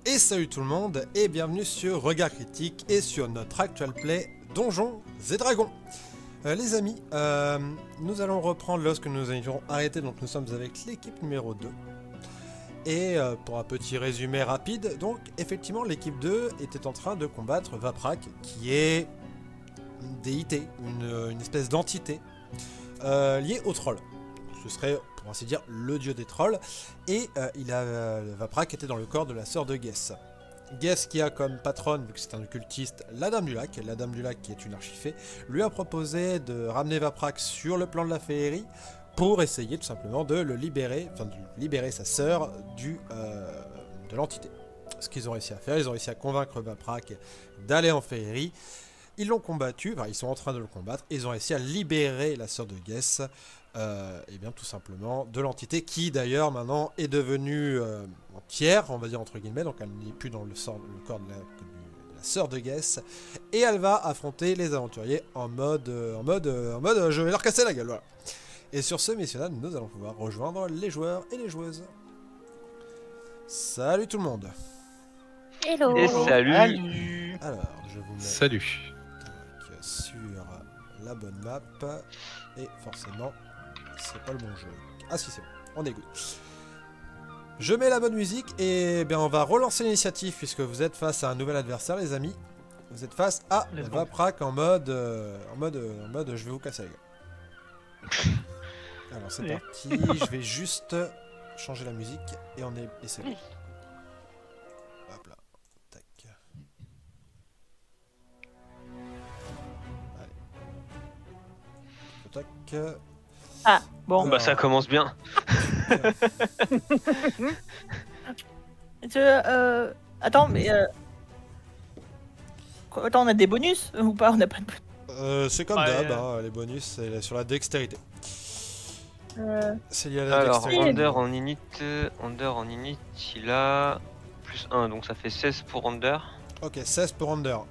Et salut tout le monde et bienvenue sur Regard Critique et sur notre actual play Donjons et Dragons. Les amis, nous allons reprendre lorsque nous avions arrêté, donc nous sommes avec l'équipe numéro 2. Et pour un petit résumé rapide, donc effectivement l'équipe 2 était en train de combattre Vaprak, qui est une déité, une espèce d'entité liée au troll. Ce serait, pour ainsi dire, le dieu des trolls. Et Vaprak était dans le corps de la sœur de Gess. Gess, qui a comme patronne, vu que c'est un occultiste, la Dame du Lac. La Dame du Lac, qui est une archifée, lui a proposé de ramener Vaprak sur le plan de la féerie pour essayer tout simplement de le libérer, enfin de libérer sa sœur de l'entité. Ce qu'ils ont réussi à faire, ils ont réussi à convaincre Vaprak d'aller en féerie. Ils l'ont combattu, enfin ils sont en train de le combattre, et ils ont réussi à libérer la sœur de Gess. Et bien tout simplement de l'entité qui d'ailleurs maintenant est devenue entière, on va dire entre guillemets, donc elle n'est plus dans le corps de la sœur de Gess, et elle va affronter les aventuriers en mode je vais leur casser la gueule, voilà. Et sur ce, messieurs dames, nous allons pouvoir rejoindre les joueurs et les joueuses. Salut tout le monde. Hello. Et salut. Alors, je vous mets Salut. sur la bonne map, et forcément c'est pas le bon jeu. Ah si, c'est bon, on est good. Je mets la bonne musique et bien on va relancer l'initiative puisque vous êtes face à un nouvel adversaire, les amis. Vous êtes face à Vaprak en mode je vais vous casser la gueule. Alors c'est parti, je vais juste changer la musique et c'est bon. Hop là, tac. Allez. Tac. Ah, bon. Bah ça commence bien. Attends, mais... Attends, on a des bonus ou pas? On a pas de bonus. C'est comme d'hab, hein, les bonus, c'est sur la dextérité. C'est lié à la Alors, dextérité. Under en init, il a plus 1, donc ça fait 16 pour Under. Ok, 16 pour Under.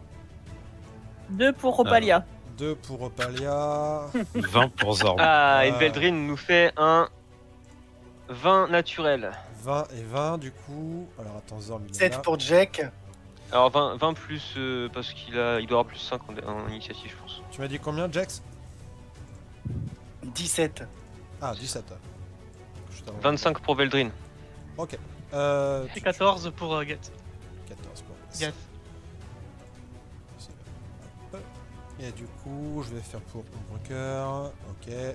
2 pour Ropalia. 2 pour Opalia. 20 pour Zorn. Ah, et Veldrin nous fait un 20 naturel. 20 et 20 du coup. Alors attends, Zorn, il est 7 là. pour Jack. Alors 20 plus, parce qu'il doit avoir plus 5 en initiative, je pense. Tu m'as dit combien, Jax? 17. Ah, 17. Juste avant. 25 pour Veldrin. Ok. Et 14 pour Get. 14 pour Get. Hop. Et du coup, je vais faire pour Ombrecoeur. Ok. Je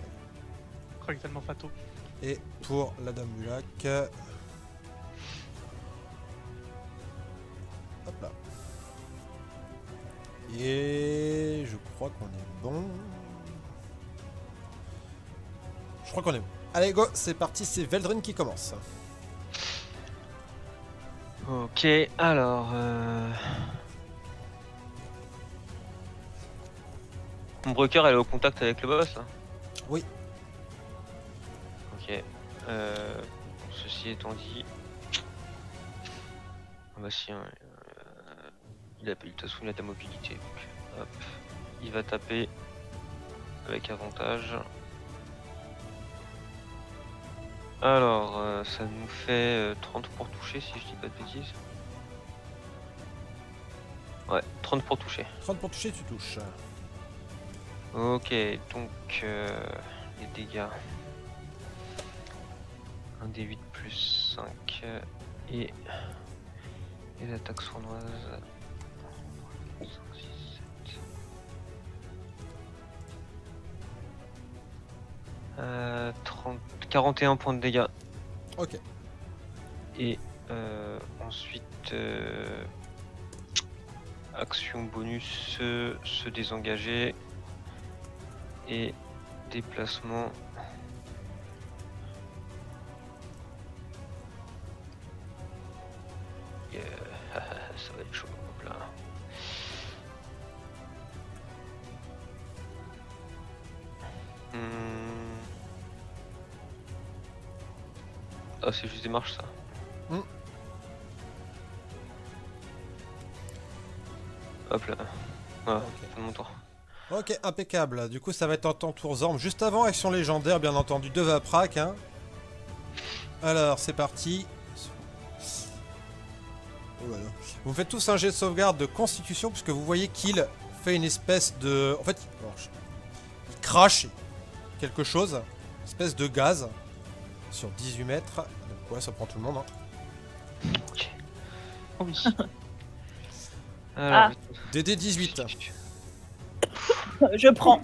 crois qu'il est tellement fato. Et pour la Dame du Lac. Hop là. Et je crois qu'on est bon. Je crois qu'on est bon. Allez, go, c'est parti, c'est Veldrin qui commence. Ok, alors... Ombrecoeur, elle est au contact avec le boss là? Oui. Ok. Ceci étant dit... Ah bah si, hein, il a de toute façon il a ta mobilité. Donc, hop. Il va taper avec avantage. Alors, ça nous fait 30 pour toucher si je dis pas de bêtises. Ouais, 30 pour toucher. 30 pour toucher, tu touches. Ok, donc les dégâts. 1 d8 plus 5 et l'attaque sournoise. 5, 6, 7. 41 points de dégâts. Ok. Et ensuite, action bonus, se désengager et déplacement. Yeah. Ça va être chaud. Hop là. Ah, c'est juste des marches ça. Hop là. Voilà, Ok. fin de mon tour. Ok, impeccable. Du coup, ça va être en ton tour Zorm. Juste avant, action légendaire, bien entendu, de Vaprak. Hein. Alors, c'est parti. Oh là là. Vous me faites tous un jet de sauvegarde de constitution puisque vous voyez qu'il fait une espèce de... En fait, il crache quelque chose, une espèce de gaz sur 18 mètres. Donc ouais, ça prend tout le monde. Hein. Ok. Oh oui. Alors, DD 18. Je prends.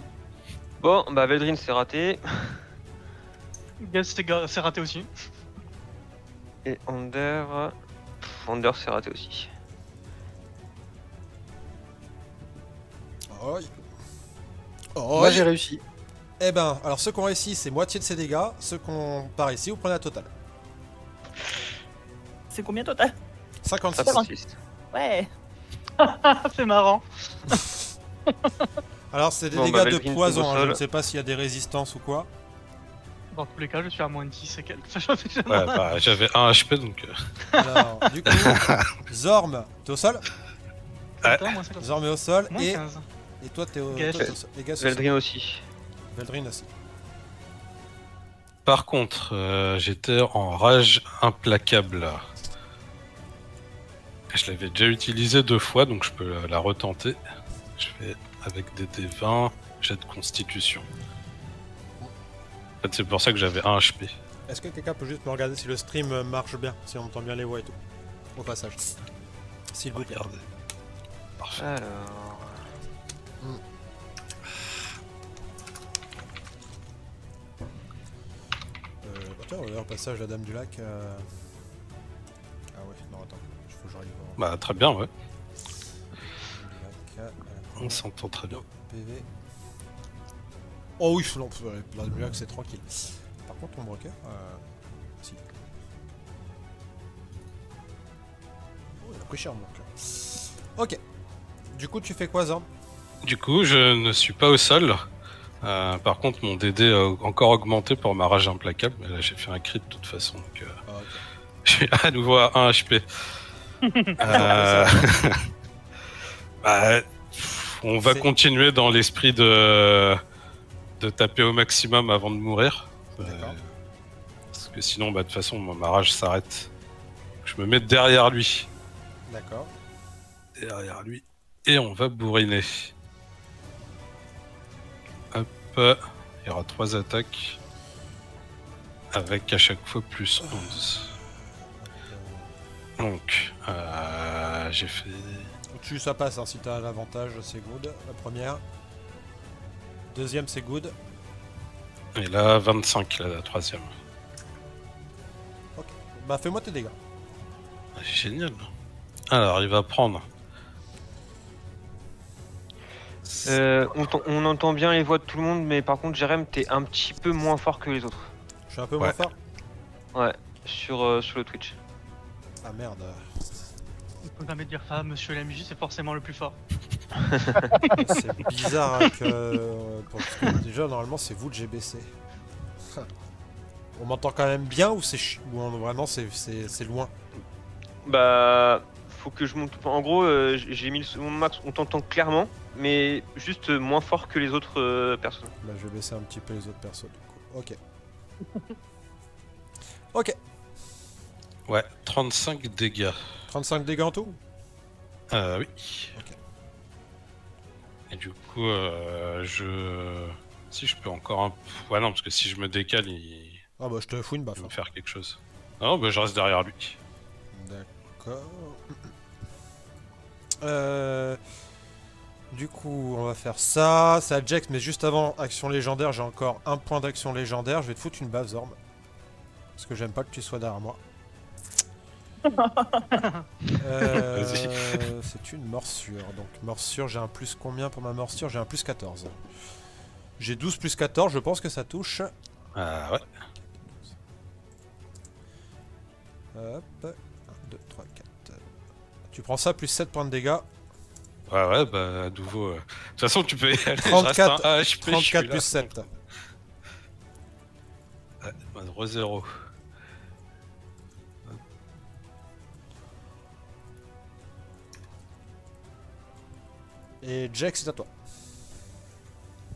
Bon, bah Veldrin c'est raté. Gaz, c'est raté aussi. Et Under c'est raté aussi. Oh. Moi j'ai réussi. Eh ben, alors ceux qui ont réussi, c'est moitié de ses dégâts. Ceux qui ont pas réussi, vous prenez la totale. C'est combien total? 56. 56. Ouais. C'est marrant. Alors c'est des Bon, dégâts bah, de Veldrin poison, tombe au hein, je sol. ne sais pas s'il y a des résistances ou quoi. Dans tous les cas, je suis à moins de 10 et quelques. Ouais, bah, j'avais 1 HP donc. Alors, du coup, Zorm, t'es au sol? Attends, moins 50. Zorm est au sol Moins et 15. toi t'es au, Gash. toi, t'es au sol. Les gars, Veldrin aussi. Veldrin aussi. Par contre, j'étais en rage implacable. Je l'avais déjà utilisé 2 fois, donc je peux la retenter. Je fais avec des D20, jet de constitution. En fait, c'est pour ça que j'avais 1 HP. Est-ce que quelqu'un peut juste me regarder si le stream marche bien, si on entend bien les voix et tout? Au passage. S'il vous plaît. Regardez. Parfait. Alors. Tiens, au passage, la dame du lac. Ah ouais, non, attends, il faut que j'arrive en. Bah, très bien, ouais. Du lac, On s'entend très bien. PV. Oh oui, non, la dame du lac, c'est tranquille. Par contre, ton broker. Si. Oh, il a pris cher, mon broker. Ok. Du coup, tu fais quoi, Zorm? Du coup, je ne suis pas au sol. Par contre, mon DD a encore augmenté pour ma rage implacable. Mais là, j'ai fait un crit de toute façon. Donc, Ah, ok. je suis à nouveau à 1 HP. Bah, on va C'est- continuer dans l'esprit de taper au maximum avant de mourir. D'accord. Parce que sinon, bah, de toute façon, ma rage s'arrête. Je me mets derrière lui. D'accord. Derrière lui. Et on va bourriner. Hop. Il y aura 3 attaques. Avec à chaque fois plus 11. Donc, j'ai fait... Au-dessus, ça passe, hein, si t'as l'avantage, c'est good. La première. Deuxième, c'est good. Et là, 25, la troisième. Ok. Bah, fais-moi tes dégâts. Ah, génial. Alors, il va prendre... On entend bien les voix de tout le monde, mais par contre, Jérém, t'es un petit peu moins fort que les autres. Je suis un peu moins Ouais. fort. Ouais, sur le Twitch. Ah merde. On peut jamais dire ça, monsieur l'MJ, c'est forcément le plus fort. C'est bizarre hein, parce que déjà, normalement, c'est vous le GBC. On m'entend quand même bien ou c'est vraiment c'est loin? Bah, faut que je monte. En gros, j'ai mis le son max, on t'entend clairement, mais juste moins fort que les autres personnes. Bah, je vais baisser un petit peu les autres persos du coup. Ok. Ok. Ouais, 35 dégâts. 35 dégâts en tout? Oui. Ok. Et du coup, Si je peux encore un... Ouais, non, parce que si je me décale, il Ah bah je te fous une baffe. va hein. me faire quelque chose. Non, bah je reste derrière lui. D'accord. Du coup, on va faire ça. C'est à Jax, mais juste avant action légendaire, j'ai encore un point d'action légendaire. Je vais te foutre une baffe, Zorm. Parce que j'aime pas que tu sois derrière moi. C'est une morsure. Donc, morsure, j'ai un plus combien pour ma morsure? J'ai un plus 14. J'ai 12 plus 14, je pense que ça touche. Ah ouais. Hop. 1, 2, 3, 4. Tu prends ça, plus 7 points de dégâts. Ouais, bah à nouveau... De toute façon, tu peux y aller. 34, je reste un HP, je suis 34 là. plus 7. Ouais, bah, 0-0. Et Jax, c'est à toi.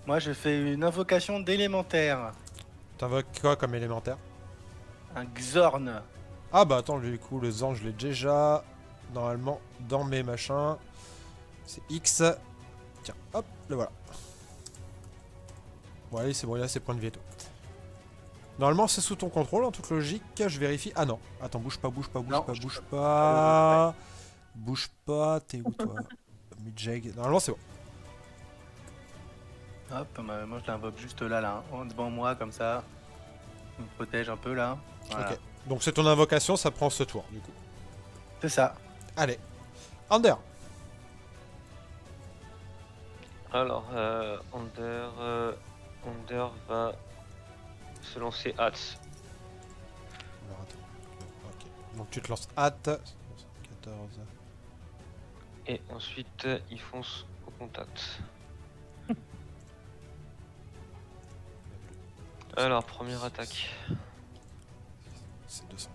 Moi je fais une invocation d'élémentaire. T'invoques quoi comme élémentaire? Un Xorn. Ah bah attends, du coup, le Zorn, je l'ai déjà. normalement dans mes machins. C'est X. Tiens, hop, le voilà. Bon allez, c'est bon, il a ses points de vie et tout. Normalement c'est sous ton contrôle en toute logique, je vérifie. Ah non, attends, bouge pas, Non, bouge pas. Bouge pas, t'es où toi? Midjag, normalement c'est bon. Hop, moi je l'invoque juste là, hein, devant moi comme ça. Il me protège un peu là. Voilà. Ok, donc c'est ton invocation, ça prend ce tour du coup. C'est ça. Allez, Under. Alors, Under va se lancer hâte. Alors attends. Ok, donc tu te lances hâte. 14. Et ensuite, il fonce au contact. Alors, première attaque. C'est 200.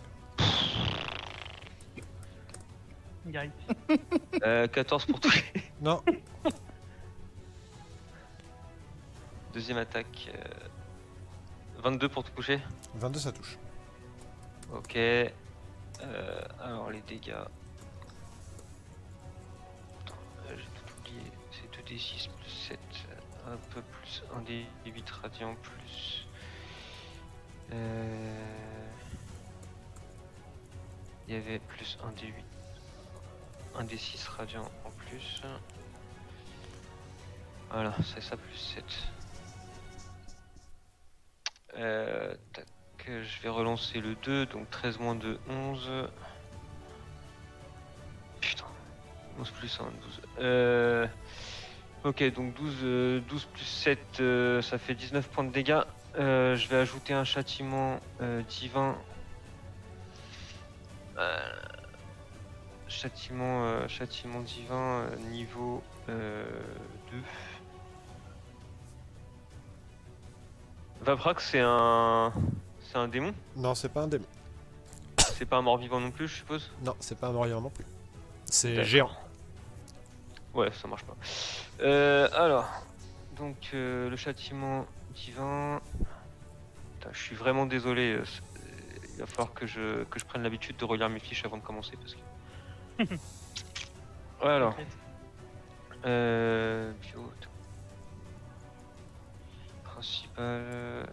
Guy. 14 pour toucher. Non, Deuxième attaque. 22 pour toucher. 22 ça touche. Ok. Alors, les dégâts. Attends, j'ai tout oublié. C'est 2d6 plus 7. Un peu plus 1d8 radiant plus. Il y avait plus 1d8. 1d6 radiant en plus. Voilà, c'est ça plus 7. Tac, je vais relancer le 2, donc 13 moins 2, 11. Putain, 11 plus 1, 12. Ok, donc 12 plus 7, ça fait 19 points de dégâts. Je vais ajouter un châtiment divin. Châtiment divin niveau 2. Vaprax, c'est un démon. Non, c'est pas un démon. C'est pas un mort-vivant non plus, je suppose. Non, c'est pas un warrior non plus. C'est D'accord. géant. Ouais, ça marche pas. Alors, donc le châtiment divin. Putain, je suis vraiment désolé. Il va falloir que je prenne l'habitude de relire mes fiches avant de commencer parce que. Ouais, alors. Bio. Principal.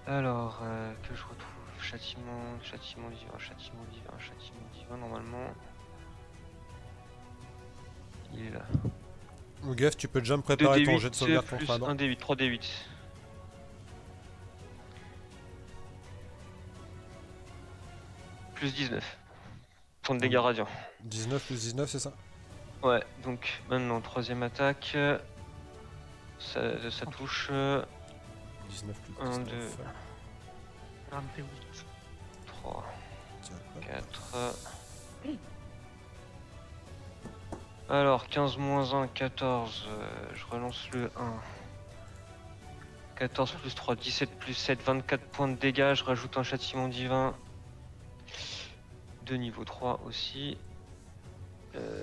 Alors, que je retrouve châtiment divin, normalement. Il est là. Ougef, tu peux déjà me préparer ton 2d8 jet de sauvegarde plus contre Adam. 1d8, 3d8. Plus 19. Point de dégâts radiants. 19 plus 19, c'est ça? Ouais, donc maintenant, troisième attaque. Ça touche. 19 plus 1, 19. 2, Ah, me fait 8. 3, Tiens, hop. 4. Alors, 15 moins 1, 14. Je relance le 1. 14 plus 3, 17 plus 7, 24 points de dégâts. Je rajoute un châtiment divin de niveau 3 aussi.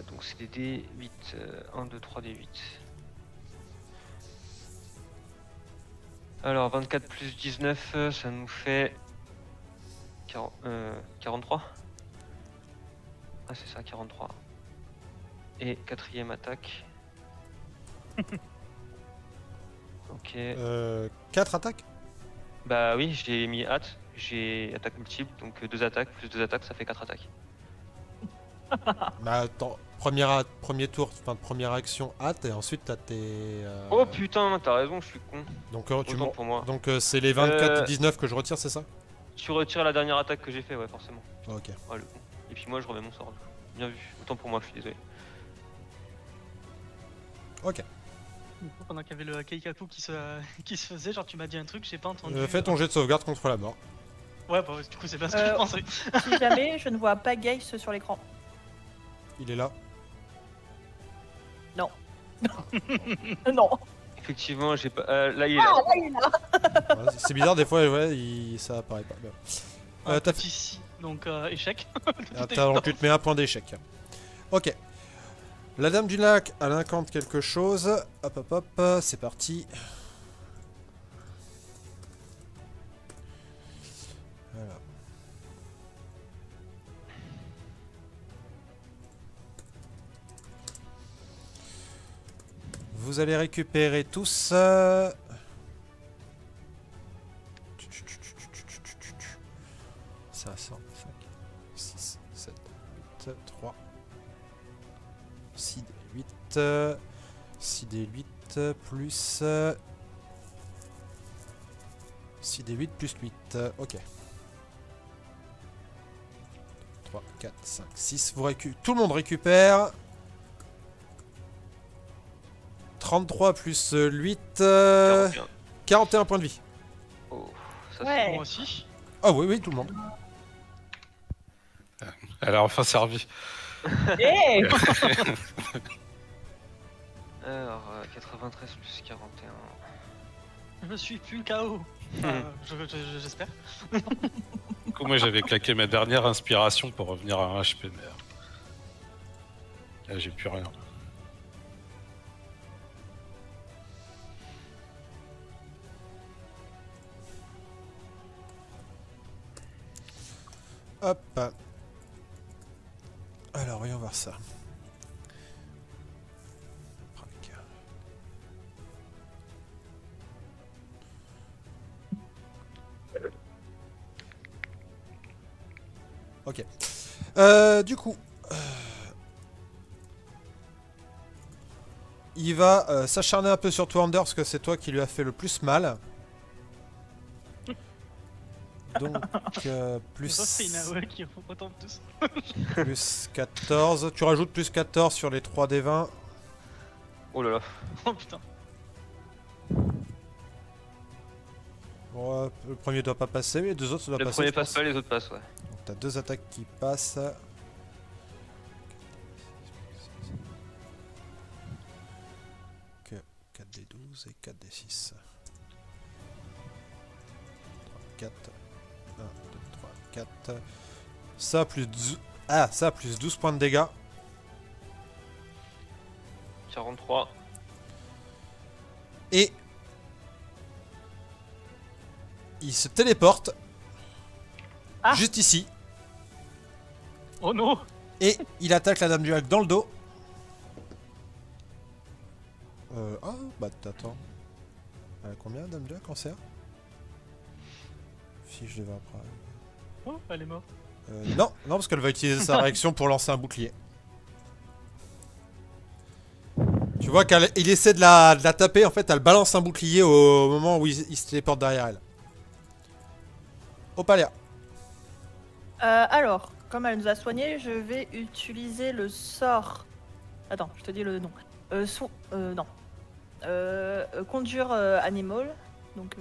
Donc c'est des D8. 1, 2, 3, D8. Alors 24 plus 19, ça nous fait 43. Ah c'est ça, 43. Et quatrième attaque. Ok. 4 attaques? Bah oui, j'ai mis hâte. J'ai attaque multiple, donc 2 attaques, plus 2 attaques, ça fait 4 attaques. Bah attends, premier tour, enfin première action hâte et ensuite t'as tes... Oh putain, t'as raison, je suis con. Donc, Autant pour moi. donc c'est les 24 et 19 que je retire, c'est ça? Tu retires la dernière attaque que j'ai fait, ouais, forcément. Ok. Ouais, le con. Et puis moi, je remets mon sort. Du coup. Bien vu. Autant pour moi, je suis désolé. Ok. Pendant qu'il y avait le Keikaku qui se faisait, genre tu m'as dit un truc, j'ai pas entendu. Fais ton jet de sauvegarde contre la mort. Ouais, bah du coup c'est pas ce que je pensais. Si jamais je ne vois pas Geist sur l'écran. Il est là. Non. Non. Effectivement, j'ai pas. Là, il est là. Ah, là, il est là. Ouais, c'est bizarre, des fois, ouais, ça apparaît pas. Bien. Un T'as petit si, donc échec. donc tu te mets un point d'échec. Ok. La dame du lac, elle incante quelque chose. Hop, hop, hop, c'est parti. Voilà. Vous allez récupérer tous... Ça, 5, 6, 7, 8, 3, 6 d 8, 6 d 8 plus... 6 d 8 plus 8, ok. 3, 4, 5, 6, tout le monde récupère. 33 plus 8, 41 points de vie. Oh, ça Ouais. Moi aussi. Ah oui, oui, tout le monde. Elle a enfin servi. Eh Alors, 93 plus 41. Je suis plus KO. J'espère. Du coup, moi j'avais claqué ma dernière inspiration pour revenir à 1 HP, mais là j'ai plus rien. Hop. Alors, voyons voir ça. Ok. Du coup, il va s'acharner un peu sur toi, Under, parce que c'est toi qui lui a fait le plus mal. Donc, plus, Ça, c'est une AOE qui retombe tous. plus 14. Tu rajoutes plus 14 sur les 3 des 20. Oh là là. Oh putain. Bon, le premier doit pas passer, mais les deux autres ça doit Le passer. premier je passe pense. pas, les autres passent, ouais. Donc t'as 2 attaques qui passent. Que 4d12 et 4d6. 3, 4. 1, 2, 3, 4. Ça plus 12. Ah, ça plus 12 points de dégâts. 43. Et il se téléporte Ah. juste ici. Oh non. Et il attaque la dame du lac dans le dos. Ah, bah attends. Elle a combien, dame du lac, cancer? Fiche de 20 après. Oh, elle est morte. Non, non, parce qu'elle va utiliser sa réaction pour lancer un bouclier. Tu vois qu'il essaie de la taper, en fait, elle balance un bouclier au moment où il se téléporte derrière elle. Opalia. Alors, comme elle nous a soigné, je vais utiliser le sort. Attends, je te dis le nom. Non. Conjure Animal. Donc,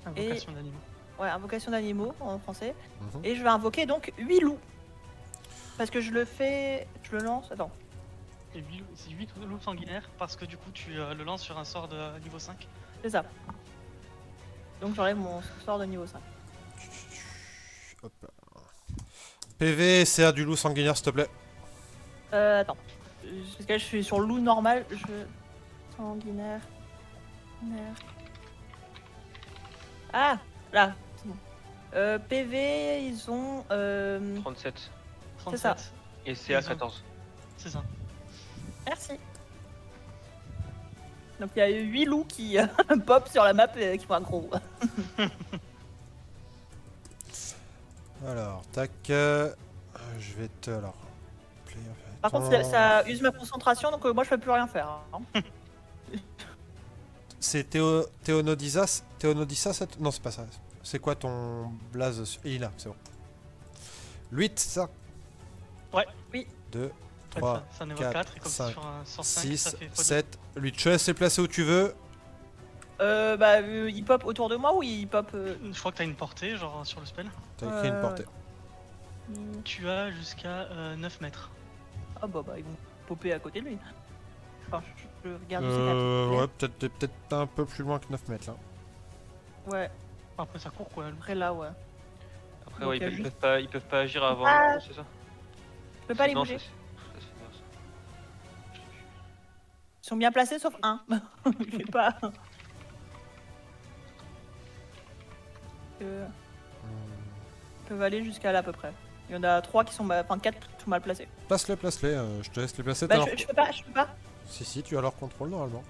Invocation d'animaux. ouais, invocation d'animaux en français. Mhm. Et je vais invoquer donc 8 loups. Parce que je le fais. Je le lance. Attends. Et 8 loups sanguinaires parce que du coup tu le lances sur un sort de niveau 5. C'est ça. Donc j'enlève mon sort de niveau 5. Hop. PV, CA du loup sanguinaire, s'il te plaît. Attends. Parce que là, je suis sur loup normal. Sanguinaire. Ah, là, c'est bon. PV, ils ont. 37. C'est ça. 37. Et CA Ils ont- 14. C'est ça. Merci. Donc il y a eu 8 loups qui pop sur la map et qui font un gros. Alors, tac. Je vais te. Alors. Par contre, ça use ma concentration, donc moi je peux plus rien faire. Hein. C'est Théonodisas Non, c'est pas ça. C'est quoi ton blaze? Il est là, c'est bon. 8, ça? Ouais. Oui. 2, Ça 3, en évoque 4, 4 et comme 5, c'est sur un sort 5, 6, ça fait x2. 7, 8. Je te laisse les placer où tu veux. Il pop autour de moi ou il pop. Je crois que t'as une portée, genre sur le spell. T'as écrit une portée. Tu as jusqu'à 9 mètres. Ah bah ils vont popper à côté de lui. Enfin, je regarde. Ouais, peut-être un peu plus loin que 9 mètres là. Ouais, Après ça court quoi. après là, ouais. Après, ouais, Donc, ils peuvent pas agir avant, Ah. c'est ça? Je peux pas les Non, bouger. ça, c'est bien, ça. Ils sont bien placés sauf un. Je sais pas. Ils peuvent aller jusqu'à là à peu près. Il y en a 3 qui sont enfin 4 qui sont mal placés. Place-les. Je te laisse les placer. Bah t'as je peux pas. Si, tu as leur contrôle normalement.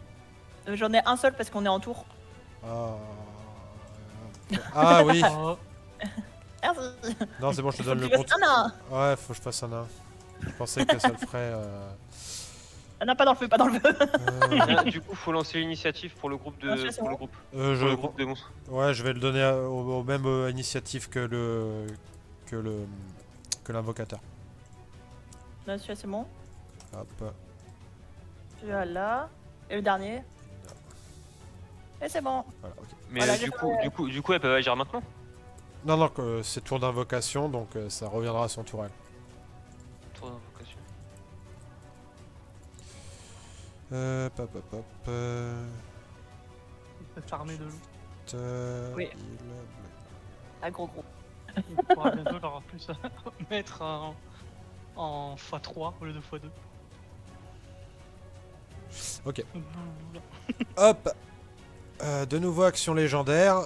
J'en ai un seul parce qu'on est en tour. Ah, ah oui. Oh, Merci. Non, c'est bon, je te Faut donne que le tu fasses compte. un à un. Ouais, faut que je fasse un 1. Je pensais que ça le ferait. Ah non, pas dans le feu, pas dans le feu. Ah, du coup, faut lancer l'initiative pour le groupe de. Ah, ça, c'est Pour le bon. groupe. je... Pour le groupe de monstres. Ouais, je vais le donner au même initiative que l'invocateur. Là, celui-là, c'est bon. Hop. Celui-là, là. Et le dernier. Et c'est bon. Voilà, ok. Mais Voilà, du coup, elle peut agir maintenant. Non, non, c'est tour d'invocation, donc ça reviendra à son tour elle. Tour d'invocation. Hop, hop, hop. il peut farmer de loup. Oui. Ah, gros. Il pourra bientôt leur plus mettre en x3 au lieu de x2. Ok. Hop. De nouveau action légendaire.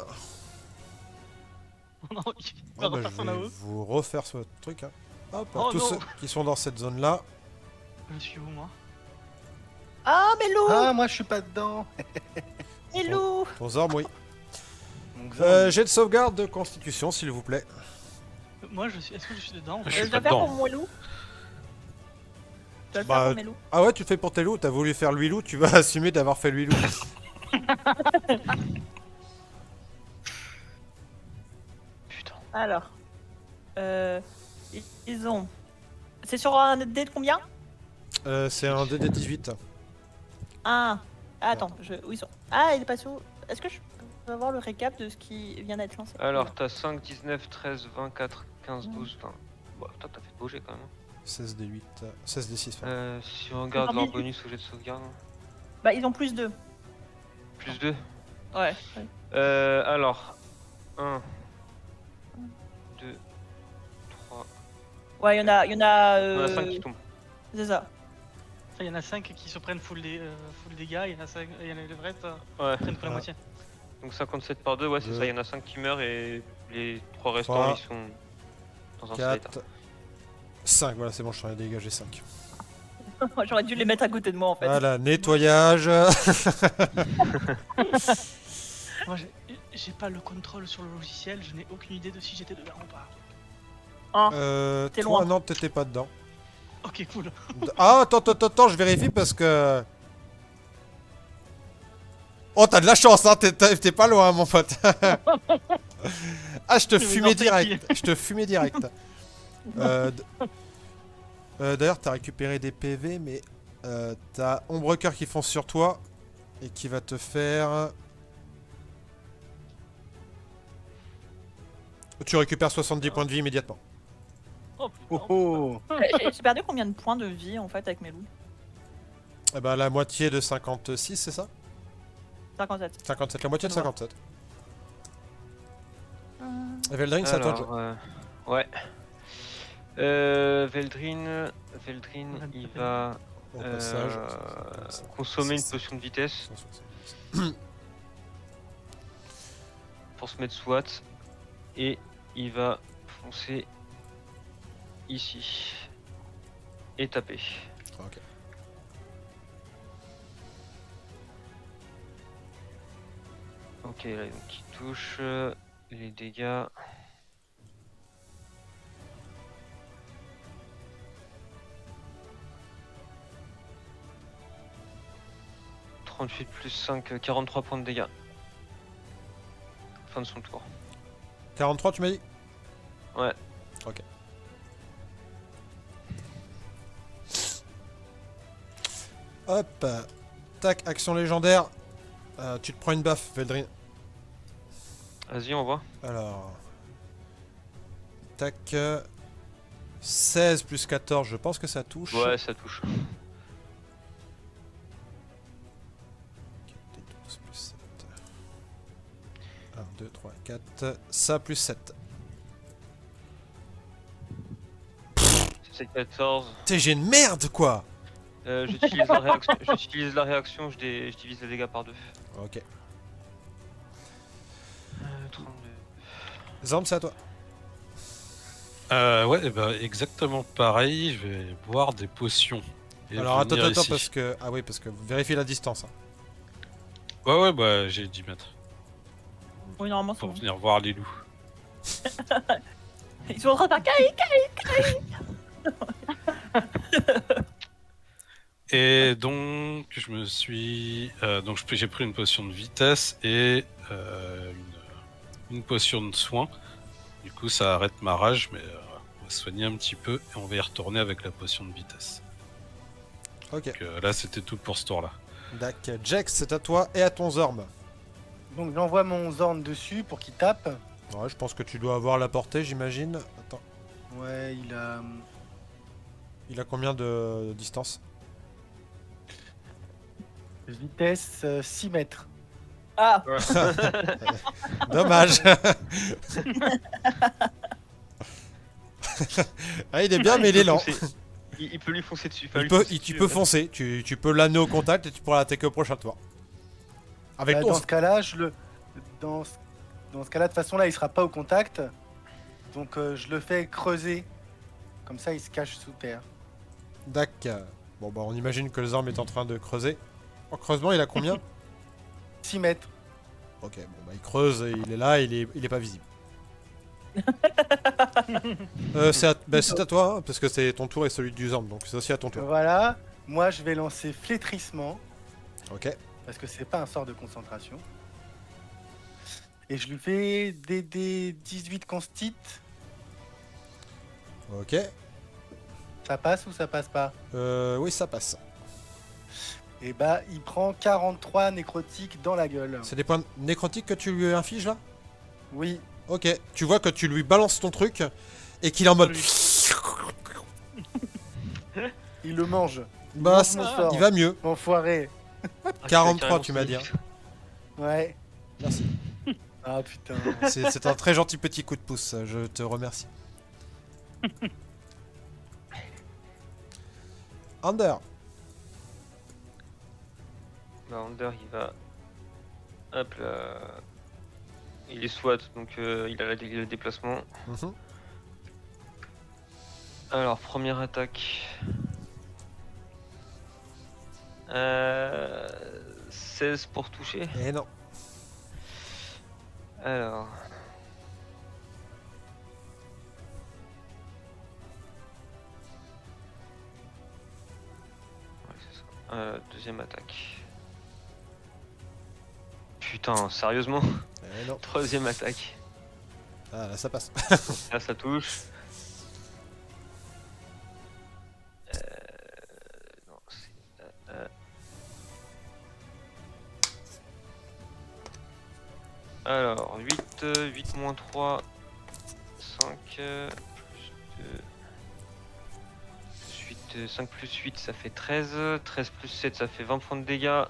Non, il Ah va bah, refaire je son vais AOE. vous refaire ce truc. Hein. Hop, Oh tous non. ceux qui sont dans cette zone là. Je suis où moi? Ah, Mélou Ah, moi je suis pas dedans. Mélou Ton Zorm, oui. Donc, Jet de sauvegarde de constitution, s'il vous plaît. Moi je suis. Est-ce que je suis dedans? Je Je suis dois pas faire dedans. pour Mélou. Je dois le Bah, faire pour Mélou. Ah ouais, tu le fais pour tes loups, t'as voulu faire lui loup, tu vas assumer d'avoir fait lui loup. Putain. Alors. Ils ont. C'est sur un dé de combien? C'est un DD 18. Ah. Ah, attends, où ils sont? Ah, il est passé où? Est-ce que je peux avoir le récap de ce qui vient d'être lancé? Alors, t'as 5, 19, 13, 24, 15, 12, 20. Bon, toi, t'as fait bouger quand même. 16 D8. 16 D6. Si on regarde Parmi- leur bonus au jet de sauvegarde. Bah, ils ont plus 2. Plus 2. Ouais. Alors. 1, 2, 3. Ouais, il y en a. Il y en a 5 qui tombent. C'est ça. Il y en a 5 qui se prennent full dégâts, il y en a 5, il y en a le reste Ouais. prennent que la Ah. moitié. Donc 57 par 2, ouais, c'est Deux. ça. Il y en a 5 qui meurent et les 3 restants, Trois. ils sont dans un sale état. 4. 5, voilà, c'est bon, je t'en ai dégagé 5. J'aurais dû les mettre à côté de moi en fait. Voilà, nettoyage. Moi j'ai pas le contrôle sur le logiciel, je n'ai aucune idée de si j'étais dedans ou pas. T'es Toi, loin. non, t'étais pas dedans. Ok, cool. Ah, attends, je vérifie parce que. Oh, t'as de la chance, hein, t'es pas loin, mon pote. Ah, je te Mais fumais non, direct. Je te fumais direct. D'ailleurs, t'as récupéré des PV, mais t'as Ombrecoeur qui fonce sur toi et qui va te faire. Tu récupères 70 points de vie immédiatement. Oh, Oh putain. oh. J'ai perdu combien de points de vie en fait avec mes loups? Eh ben, la moitié de 56, c'est ça 57. 57, la moitié de Ouais. 57. Et Veldring, c'est à toi de jouer. Alors, ouais. Veldrin, il va Au passage. consommer une potion de vitesse 170. pour se mettre SWAT et il va foncer ici et taper. Ok. Ok, là donc il touche les dégâts. « 38 plus 5, 43 points de dégâts. Fin de son tour. 43, tu m'as dit Ouais. Ok. Hop. Tac, action légendaire. Tu te prends une baffe, Veldrin. Vas-y, on voit. Alors. Tac. 16 plus 14, je pense que ça touche. Ouais, ça touche. 12 plus 7. 1, 2, 3, 4. Ça plus 7. C'est 14. T'es j'ai une merde quoi. J'utilise la réaction, je divise les dégâts par 2. Ok. 32. Zorm, c'est à toi. Ouais, bah, exactement pareil. Je vais boire des potions Et Alors attends, venir attends, ici. parce que... Ah oui, parce que vérifie la distance. Hein. Ouais, bah j'ai 10 mètres. Oui, normalement, c'est Pour bon. venir voir les loups. Ils sont en train de faire Et donc, je me suis... j'ai pris une potion de vitesse et une potion de soin. Du coup, ça arrête ma rage, mais on va se soigner un petit peu et on va y retourner avec la potion de vitesse. Ok. Donc là, c'était tout pour ce tour-là. D'accord. Jax, c'est à toi et à ton Zorm. Donc j'envoie mon Zorn dessus pour qu'il tape. Ouais, je pense que tu dois avoir la portée, j'imagine. Attends. Ouais, Il a combien de distance? vitesse 6 mètres. Ah, Dommage. Ah, il est bien, mais il est lent. Il peut lui foncer dessus. Tu peux foncer. Tu peux l'amener au contact et tu pourras l'attaquer au prochain tour. Avec Bah, ton... dans ce cas-là, dans ce cas-là, de toute façon, là, il sera pas au contact. Donc je le fais creuser. Comme ça, il se cache sous terre. D'accord. Bon, bah, on imagine que le Zorm est en train de creuser. En creusement, il a combien? 6 mètres. Ok, bon, bah, il creuse, et il est là, il est pas visible. C'est à toi, hein, parce que c'est ton tour et celui du Zorm, donc c'est aussi à ton tour. Voilà. Moi, je vais lancer flétrissement. Ok. Parce que c'est pas un sort de concentration. Et je lui fais des 18 constit. Ok. Ça passe ou ça passe pas? Oui, ça passe. Et bah, il prend 43 nécrotiques dans la gueule. C'est des points nécrotiques que tu lui infliges là? Oui. Ok. Tu vois que tu lui balances ton truc et qu'il est en mode. Il le mange. Bah, mange mon sort. il va mieux. Enfoiré. 43, tu m'as dit. Hein. Ouais. Merci. Ah putain. C'est un très gentil petit coup de pouce, je te remercie. Under. Bah, Under, il va. Hop là. Il est SWAT, donc il a le déplacement. Mhm. Alors, première attaque. 16 pour toucher. Et non. Alors. Ouais, c'est ça. Deuxième attaque. Putain, sérieusement? Et non. Troisième attaque. Ah, là, ça passe. Là, ça touche. Non, c'est. Alors, 8 moins 3, 5, plus 2, plus 8, 5 plus 8, ça fait 13, 13 plus 7, ça fait 20 points de dégâts.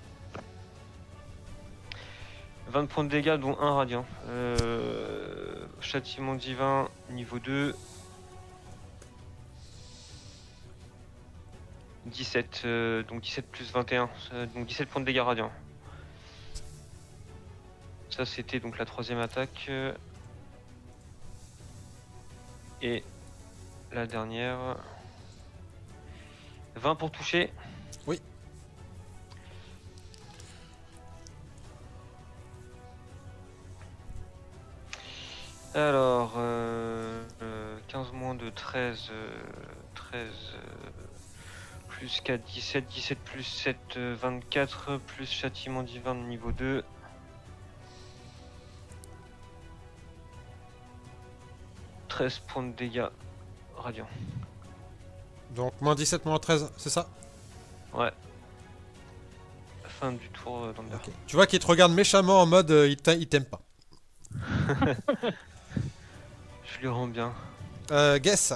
20 points de dégâts, dont 1 radiant. Châtiment divin, niveau 2. 17, donc 17 plus 21, donc 17 points de dégâts radiants. Ça c'était donc la troisième attaque. Et la dernière. 20 pour toucher. Oui. Alors, 15 moins de 13, 13 plus 4, 17, 17 plus 7, 24, plus châtiment divin de niveau 2. « 13 points de dégâts radiants. Donc, moins 17, moins 13, c'est ça? Ouais. Fin du tour d'Under. Ok. Tu vois qu'il te regarde méchamment en mode il t'aime pas. Je lui rends bien. Guess.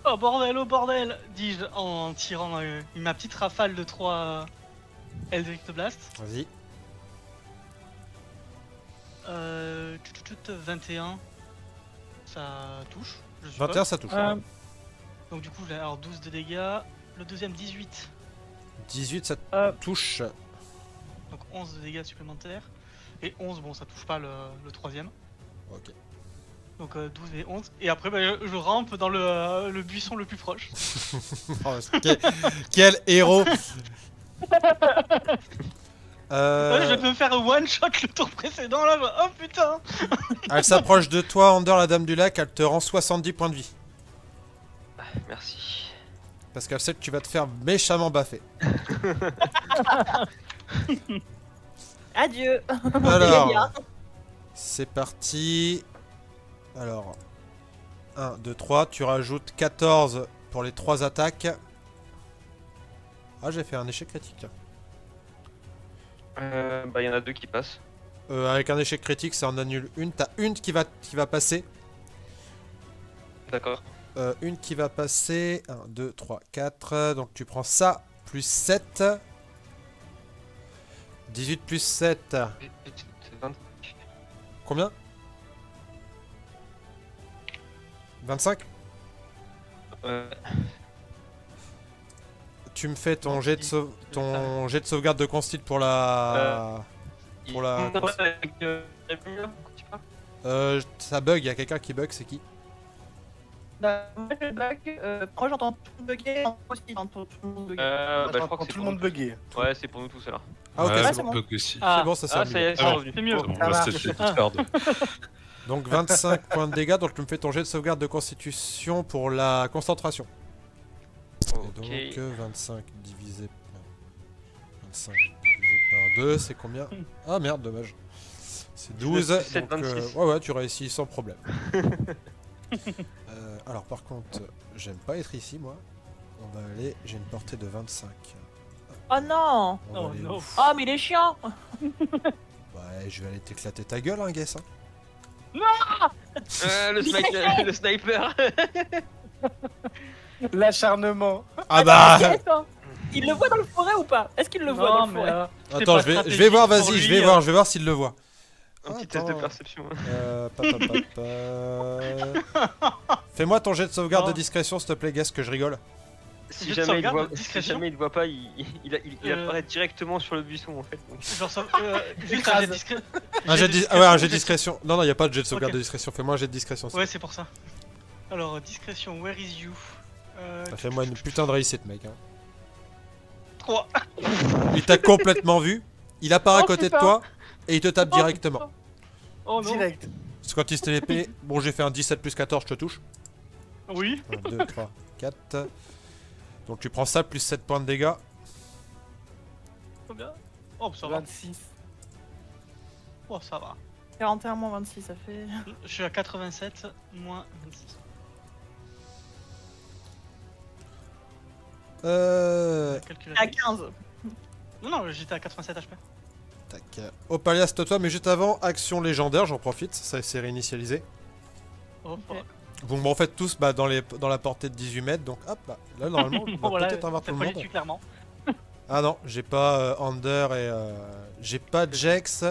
Oh bordel, dis-je en tirant ma petite rafale de 3 Eldritch Blast. Vas-y. 21. Ça touche, je suppose. 21, ça touche. Donc du coup, j'ai alors 12 de dégâts. Le deuxième, 18. 18, ça touche. Donc 11 de dégâts supplémentaires. Et 11, bon, ça touche pas le troisième. Ok. Donc 12 et 11. Et après, bah, je rampe dans le buisson le plus proche. Oh, quel héros. Ouais, je vais me faire one shot le tour précédent là. Oh putain! Elle s'approche de toi, Ander, la dame du lac, elle te rend 70 points de vie. Merci. Parce qu'elle sait que tu vas te faire méchamment baffer. Adieu. Alors, c'est parti. Alors, 1, 2, 3, tu rajoutes 14 pour les 3 attaques. Ah, j'ai fait un échec critique. Là. Bah, il y en a 2 qui passent. Avec un échec critique, ça en annule une. T'as une qui va passer. D'accord. Une qui va passer. 1, 2, 3, 4. Donc tu prends ça, plus 7. 18 plus 7. Combien? 25? Tu me fais ton jet de sauvegarde de constitution pour la... ça bug, il y a quelqu'un qui bug, c'est qui? Moi je bug, moi j'entends tout le monde bugger, aussi j'entends tout le monde bugger. Bah, je crois Quand que c'est tout le pour monde nous. bugué. Ouais, c'est pour nous tous alors. Ah ok, Ouais, c'est c'est bon. bon. bug aussi. Ah, C'est bon, ça c'est Ah, ça y est, c'est Ah, revenu. c'est mieux. Bon, Ça bah, marche. c'était tout perdre. Donc 25 points de dégâts, donc tu me fais ton jet de sauvegarde de constitution pour la concentration. Ok. Et donc 25 divisé par 2, c'est combien? Ah merde, dommage. C'est 12. 17, Donc, 26. ouais, tu réussis sans problème. Alors par contre, j'aime pas être ici moi. On va aller, j'ai une portée de 25. Oh non! On va Oh aller non. où? Oh mais il est chiant! Ouais, je vais aller t'éclater ta gueule, hein, guess. Hein. Le sniper. L'acharnement. Ah bah Yes, hein. Il le voit dans le forêt ou pas? Est-ce qu'il le voit dans le forêt? attends, je vais voir, vas-y, je vais voir s'il le voit. Un petit test de Attends. perception. Fais-moi ton jet de sauvegarde Oh. de discrétion, s'il te plaît, guess, que je rigole. Si Jet de jamais, sauvegarde, si discrétion. jamais il te voit pas, il apparaît directement sur le buisson en fait. Donc. Genre ça, juste un jet discret. Un jet de ouais, un jet de discrétion. Non, il y a pas de jet de sauvegarde Ok. de discrétion. Fais-moi un jet de discrétion. Ouais, c'est pour ça. Alors, discrétion, where is you? Fais-moi une putain de réussite, mec. Hein. 3. Il t'a complètement vu. Il apparaît à Oh, côté de putain. toi et il te tape Oh, directement. Oh non. Direct. C'est quand il se l'épée. Bon, j'ai fait un 17 plus 14, je te touche. Oui. 1, 2, 3, 4. Donc tu prends ça plus 7 points de dégâts. Combien? Oh, ça va. 26. Oh, ça va. 41 moins 26, ça fait... Je suis à 87 moins 26. Calculer. À 15. Non, non, j'étais à 87 HP. Tac. Opalia, c'est toi, mais juste avant, action légendaire, j'en profite, ça s'est réinitialisé. Oh, Ok. Donc bon, en fait, tous bah, dans la portée de 18 mètres, donc hop, là, là normalement, on va Bon, voilà, peut-être avoir t'as tout le pas monde. dessus, clairement. Ah non, j'ai pas Ander et... j'ai pas Jex,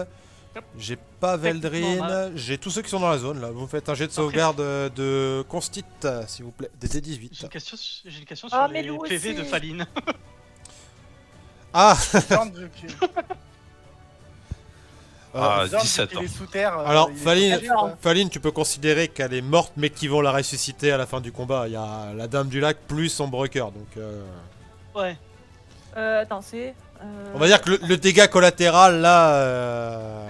j'ai pas Veldrin, Normal. j'ai tous ceux qui sont dans la zone, là. Vous me faites un jet de sauvegarde de Constit, s'il vous plaît, des J'ai D18. une question, sur Ah, mais les Lou PV aussi. de Faline. Ah Zorn, vu que- Ah, Zorn, vu 17 qu'il ans. est sous terre. Alors, il est Faline- protégé, quoi. Faline, tu peux considérer qu'elle est morte, mais qu'ils vont la ressusciter à la fin du combat. Il y a la Dame du Lac plus son Breaker, donc... Ouais. Attends, c'est... On va dire que le dégât collatéral, là...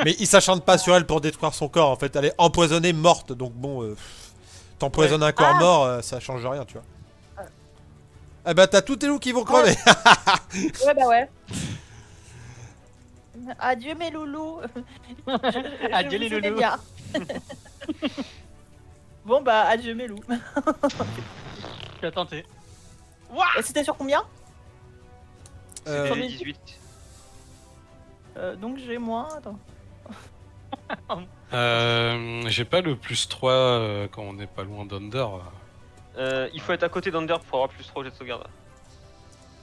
Mais il s'acharne pas sur elle pour détruire son corps, en fait. Elle est empoisonnée, morte, donc bon... T'empoisonnes un corps Ah. mort, ça change rien, tu vois. Eh bah t'as tous tes loups qui vont crever. Ouais, bah ouais. Adieu mes loulous. Adieu les vous aimais loulous. bien. Bon bah adieu mes loups. Tu as tenté. Et c'était sur combien? Euh, J'en C'était ai- 18. Donc j'ai moins... Attends. J'ai pas le plus 3 quand on n'est pas loin d'Under. Il faut être à côté d'Under pour avoir plus 3 jets de sauvegarde.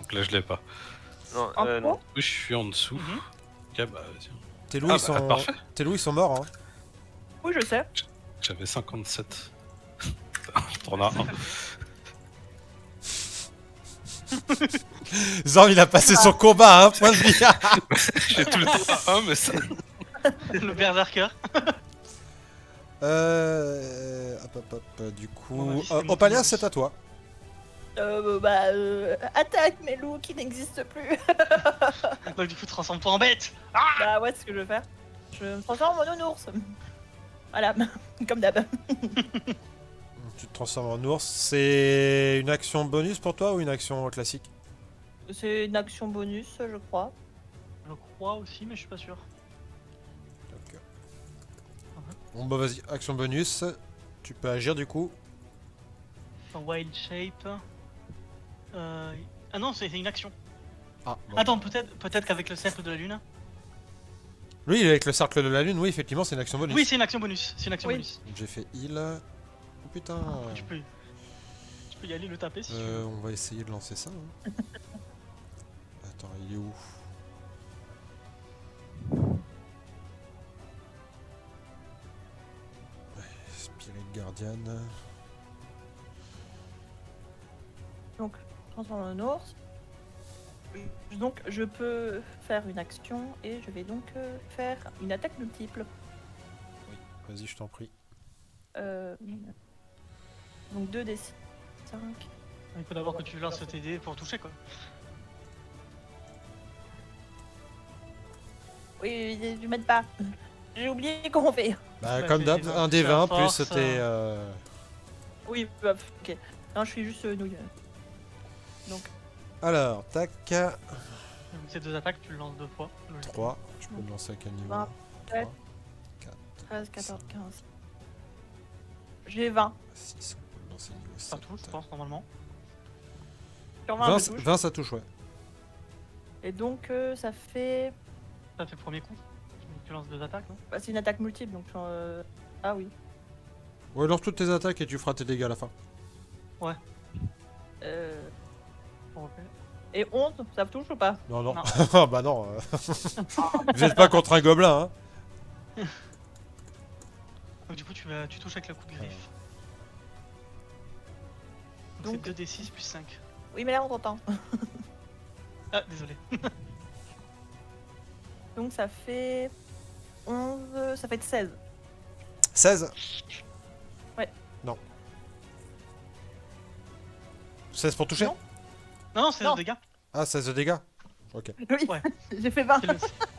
Donc là, je l'ai pas. Non, En non. pro Je suis en dessous. Mhm. Ok, bah, tiens. tes loups, Ah, ils sont... bah, parfait. tes loups, ils sont morts, hein. Oui je sais. J'avais 57. T'en as un. Zorn, il a passé son combat à un point de vie. J'ai tout le temps un, mais ça. Le berserker. Du coup, Bon, ma vie, c'est Opalia, mon c'est à toi. Attaque mes loups qui n'existent plus. Donc du coup, transforme-toi en bête. Bah ouais, c'est ce que je vais faire. Je me transforme en nounours. Voilà, comme d'hab. Tu te transformes en ours. C'est une action bonus pour toi ou une action classique? C'est une action bonus, je crois. Je crois aussi, mais je suis pas sûr. Ok. Bon bah vas-y, action bonus. Tu peux agir du coup. En wild shape. Ah non, c'est une action. Ah, bon. Attends, peut-être qu'avec le cercle de la lune. Lui, il est avec le cercle de la lune, oui, effectivement, c'est une action bonus. Oui, c'est une action bonus. C'est une action Oui. bonus. Donc j'ai fait heal. Oh putain. Tu peux y aller le taper si tu veux. On va essayer de lancer ça. Hein. Attends, il est où? Ouais, Spirit Guardian. Donc, transforme en ours. Donc, je peux faire une action et je vais donc faire une attaque multiple. Vas-y, je t'en prie. Donc 2d6. 5. Il faut d'abord que tu lances tes dés pour toucher quoi. Oui, tu m'aides pas. J'ai oublié comment on fait. Bah, Bah, comme c'est d'hab, des un des 20 plus force, c'était. Oui, bah, ok. Non, je suis juste nouille. Donc, Alors, tac. Donc ces deux attaques, tu le lances 2 fois. logiquement. 3. Je peux le lancer à quel niveau? 20, 3, 13, 14, 15. J'ai 20. 6. On peut le lancer niveau Ça 7. touche, je pense, normalement. Sur 20, 20, je touche. 20, ça touche, ouais. Et donc, ça fait. Ça fait le premier coup. Tu lances 2 attaques, non? Bah, c'est une attaque multiple, donc. Ah oui. Ouais, lance toutes tes attaques et tu feras tes dégâts à la fin. Euh... Pour refaire. Et 11, ça me touche ou pas? Non, non. Non. Ah bah non. Vous êtes pas contre un gobelin, hein. Donc du coup, tu touches avec le coup de griffe. Donc- Donc c'est 2d6 plus 5. Oui, mais là, on t'entend. Ah, désolé. Donc, ça fait. 11. Ça fait 16. 16. Ouais. Non. 16 pour toucher? Non. Non, c'est Non. le dégâts. Ah, 16 de dégâts. Ok. Oui, Ouais. j'ai fait 20.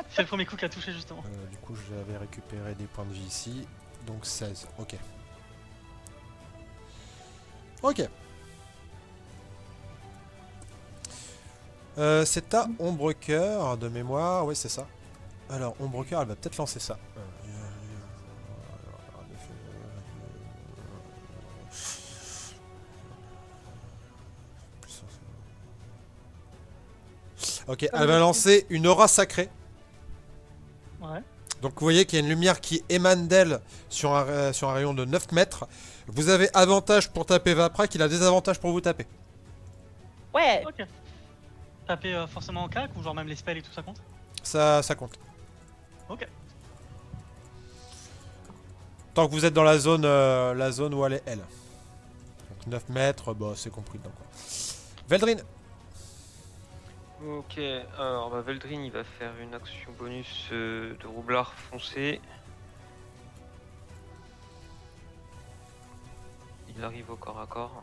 C'est le premier coup qui a touché justement. Du coup, j'avais récupéré des points de vie ici. Donc 16. Ok. Ok. C'est ta Ombre Cœur de mémoire. Oui, c'est ça. Alors, Ombre Cœur, elle va peut-être lancer ça. Ok, elle va lancer une aura sacrée. Ouais. Donc vous voyez qu'il y a une lumière qui émane d'elle sur un rayon de 9 mètres. Vous avez avantage pour taper Vaprak, il a désavantage pour vous taper. Ouais. Ok. Taper forcément en cac ou genre même les spells et tout ça compte? Ça compte. Ok. Tant que vous êtes dans la zone où elle est elle. Donc 9 mètres, bah c'est compris dedans quoi. Veldrin. Ok, alors bah, Veldrin il va faire une action bonus de roublard foncé. Il arrive au corps à corps.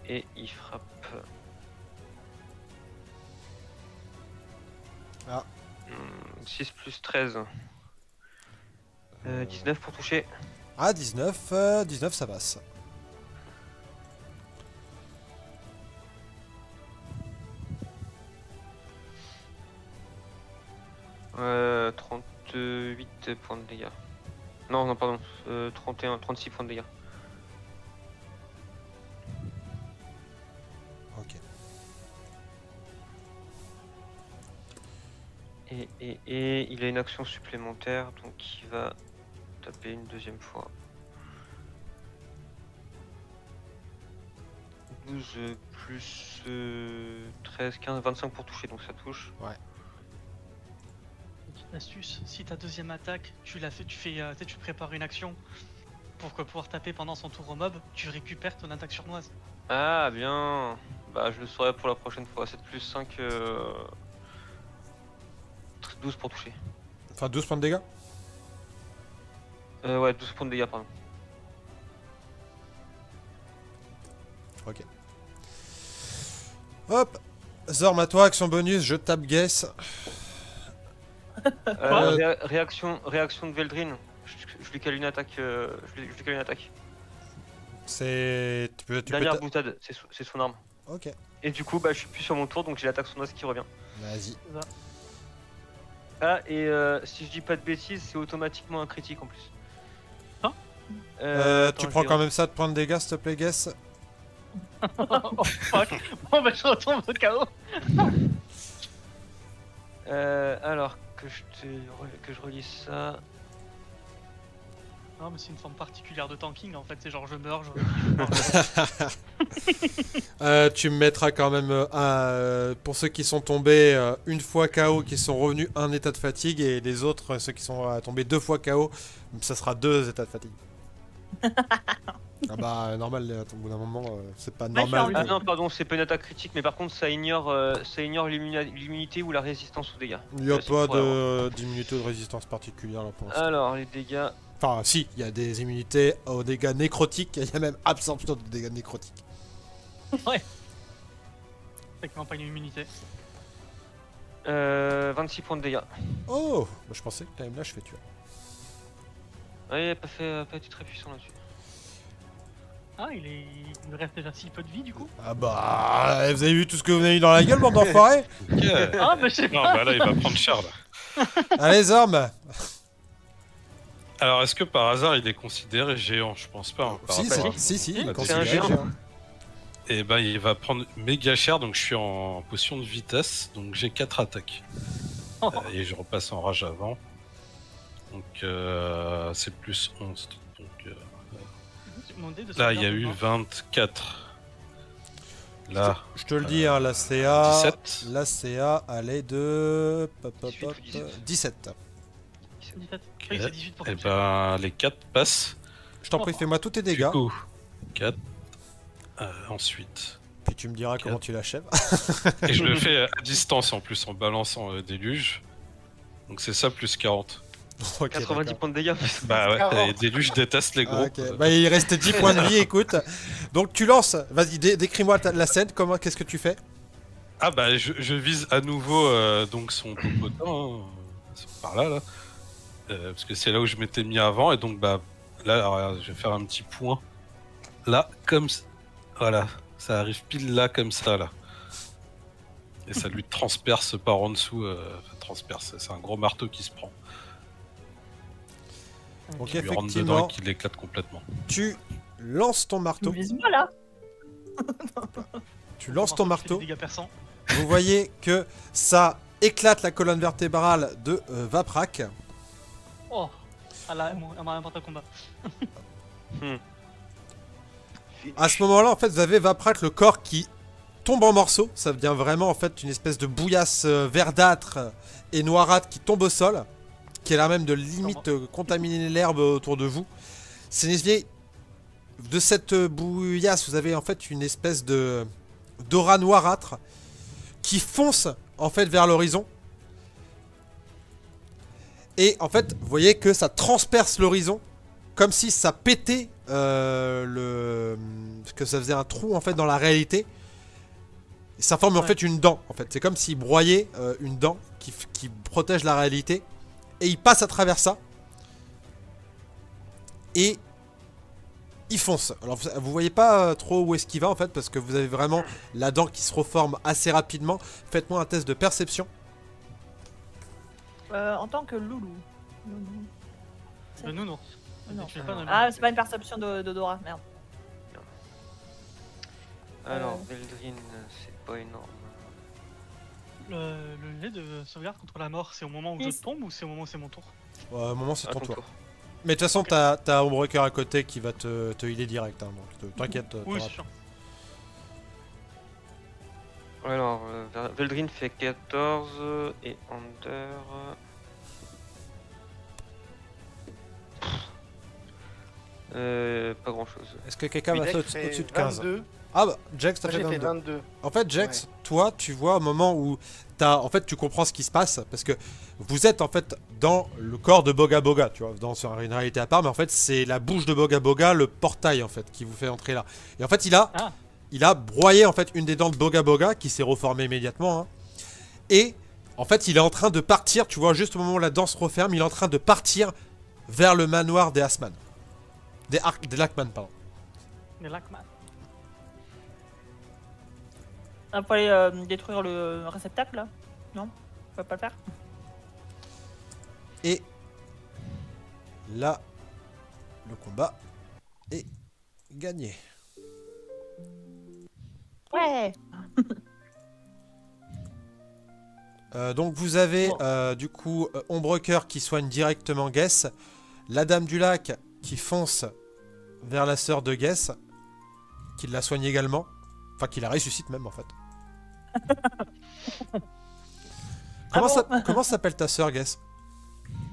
Et il frappe. Ah. 6 plus 13. 19 pour toucher. Ah 19, 19 ça passe. Euh, 38 points de dégâts. Non, non, pardon. 31, 36 points de dégâts. Ok. Et il a une action supplémentaire, donc il va taper une deuxième fois. 12 plus 13, 15, 25 pour toucher, donc ça touche. Petite astuce, si ta deuxième attaque, tu la fais, tu prépares une action pour pouvoir taper pendant son tour au mob, tu récupères ton attaque surnoise. Ah, bien. Bah, je le saurai pour la prochaine fois. 7 plus 5. 12 pour toucher. Enfin, 12 points de dégâts. Ouais, 12 points de dégâts, pardon. Ok. Hop. Zorm, à toi, action bonus, je tape guess. Réaction de Veldrin. Je lui cale une attaque. Je lui cale une attaque. C'est... Tu peux Dernière boutade, c'est son arme. Ok. Et du coup, bah, je suis plus sur mon tour, donc j'ai l'attaque sournoise qui revient. Vas-y. Ah, et si je dis pas de bêtises, c'est automatiquement un critique en plus. Hein Tu prends quand même ça de points de dégâts, s'il te plaît, guess. Oh fuck. Bon bah je retombe au chaos. Alors, que je relise ça. Non mais c'est une forme particulière de tanking en fait, c'est genre je meurs, Tu me mettras quand même, pour ceux qui sont tombés une fois KO, qui sont revenus un état de fatigue, et les autres, ceux qui sont tombés 2 fois KO, ça sera 2 états de fatigue. Ah bah normal, au bout d'un moment, c'est pas normal. Ah non, pardon, c'est pas une attaque critique, mais par contre ça ignore l'immunité ou la résistance aux dégâts. Il n'y a pas d'immunité ou de résistance particulière là pour l'instant. Alors, les dégâts... Enfin si, il y a des immunités aux dégâts nécrotiques, il y a même absorption de dégâts nécrotiques. Ouais. C'est même pas une immunité. 26 points de dégâts. Oh, bah, je pensais que quand même là je fais tuer. Ouais, il a pas été très puissant là-dessus. Ah, il me reste déjà si peu de vie du coup. Ah bah, vous avez vu tout ce que vous avez eu dans la gueule, bande d'enfoirés. Ok. Ah bah je sais Non, pas. bah là, il va prendre cher, là. Allez Zorm. Alors, est-ce que par hasard, il est considéré géant? Je pense pas. Hein, par Si, rapport à- si, il va c'est considérer un géant. géant. Et bah, il va prendre méga cher, donc je suis en potion de vitesse, donc j'ai 4 attaques. Et je repasse en rage avant. Donc, c'est plus 11. Donc, là, il y a eu 24. Là, Je te le dis, hein, la CA. 17. La CA, elle est de. 18 ou 17. 17. Oui, c'est 18 pour Et toucher. ben, les 4 passent. Je t'en prie, fais-moi tous tes dégâts. Du coup, 4. Ensuite. Puis tu me diras comment tu l'achèves. Et je le fais à distance en plus, en balançant déluge. Donc c'est ça, plus 40. Ok, 90 d'accord. points de dégâts. Bah ouais, 40. et déluge déteste les gros. Ok, bah il reste 10 points de vie, écoute. Donc tu lances, vas-y, décris-moi la scène, qu'est-ce que tu fais? Ah bah je vise à nouveau donc son popotin, hein, par là. Parce que c'est là où je m'étais mis avant, et donc bah là, alors, je vais faire un petit point. Là, comme... Voilà, ça arrive pile là, comme ça, là. Et ça lui transperce par en dessous, enfin, transperce, c'est un gros marteau qui se prend. Donc Il lui rentre dedans effectivement, et qui l'éclate complètement. tu lances ton marteau. Vise-moi là. Tu lances ton marteau. Des dégâts perçants. Vous voyez que ça éclate la colonne vertébrale de Vaprak. Oh. Ah là, elle m'a inventé un combat. À ce moment-là, en fait, vous avez Vaprak, le corps qui tombe en morceaux. Ça devient vraiment en fait une espèce de bouillasse verdâtre et noirâtre qui tombe au sol, qui a l'air même de limite contaminer l'herbe autour de vous. C'est une espèce de cette bouillasse, vous avez en fait une espèce de d'aura noirâtre qui fonce en fait vers l'horizon. Et en fait, vous voyez que ça transperce l'horizon comme si ça pétait que ça faisait un trou en fait dans la réalité. Et ça forme en fait une dent. En fait, c'est comme s'il broyait une dent qui protège la réalité. Et il passe à travers ça. Et il fonce. Alors vous voyez pas trop où est-ce qu'il va en fait, parce que vous avez vraiment la dent qui se reforme assez rapidement. Faites-moi un test de perception. En tant que loulou. Le nounours. Non. Tu fais pas de- Ah, c'est pas une perception d'odorat, merde. Alors, Veldrin, c'est pas énorme. Le lait de sauvegarde contre la mort, c'est au moment où je Yes. tombe ou c'est au moment où c'est mon tour? Au moment c'est À ton ton tour. tour. Mais de toute façon t'as Ombrecker à côté qui va te healer direct. Hein, donc t'inquiète. Oui, t'auras- c'est sûr. Alors, Veldrin fait 14 et Under. Pas grand chose. Est-ce que quelqu'un va Puis faire Dex fait au-dessus de 15? 22. Ah bah, Jax, t'as Moi, fait j'ai fait 22. 22. En fait, Jax, toi, tu vois au moment où en fait, tu comprends ce qui se passe parce que vous êtes en fait dans le corps de Boga Boga, tu vois, sur une réalité à part, mais en fait, c'est la bouche de Boga Boga, le portail en fait, qui vous fait entrer là. Et en fait, Ah. il a broyé en fait une des dents de Boga Boga qui s'est reformée immédiatement, hein. Et en fait, il est en train de partir, tu vois, juste au moment où la dent se referme, il est en train de partir vers le manoir des Asman. Des Lackman, pardon. Les Lackman. On peut aller détruire le réceptacle là? Non? On peut pas le faire? Et là, le combat est gagné. Ouais! Donc vous avez Bon. du coup Ombrecoeur qui soigne directement Guess, la Dame du Lac qui fonce vers la sœur de Guess, qui la soigne également, enfin qui la ressuscite même en fait. Comment bon ça- comment s'appelle ta sœur Guess?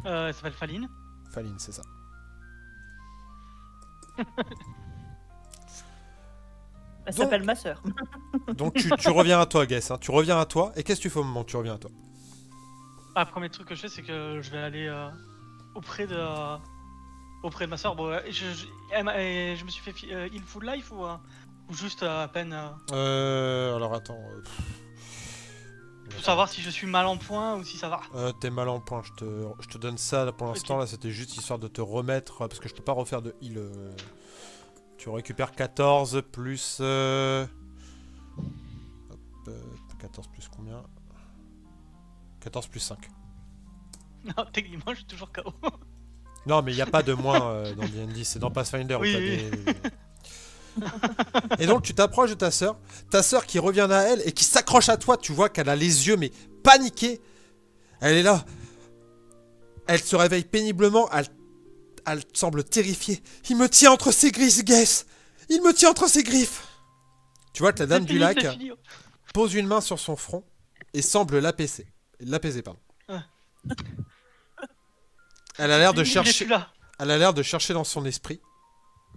Elle s'appelle Faline. Faline, c'est ça. Elle s'appelle ma sœur. Donc tu reviens à toi Guess, hein. Tu reviens à toi, et qu'est-ce que tu fais au moment où tu reviens à toi? Ah, le premier truc que je fais, c'est que je vais aller auprès de ma soeur. Bon, je me suis fait heal full life ou juste à peine Alors attends... pour savoir si je suis mal en point ou si ça va. T'es mal en point, je te donne ça là, pour l'instant. Ok. Là c'était juste histoire de te remettre, parce que je peux pas refaire de heal. Tu récupères 14 plus... Hop, 14 plus combien? 14 plus 5. Non, techniquement, je suis toujours KO. Non mais il n'y a pas de moins dans D&D, c'est dans Pathfinder où Oui, t'as oui. Et donc tu t'approches de ta sœur qui revient à elle et qui s'accroche à toi, tu vois qu'elle a les yeux mais paniqués. Elle est là. Elle se réveille péniblement, elle semble terrifiée. Il me tient entre ses griffes, Guess. Il me tient entre ses griffes. Tu vois que la Dame du Lac C'est fini. pose une main sur son front et semble l'apaiser. L'apaiser, pardon. Ouais. Elle a l'air de Il est chercher... plus là. Elle a l'air de chercher dans son esprit.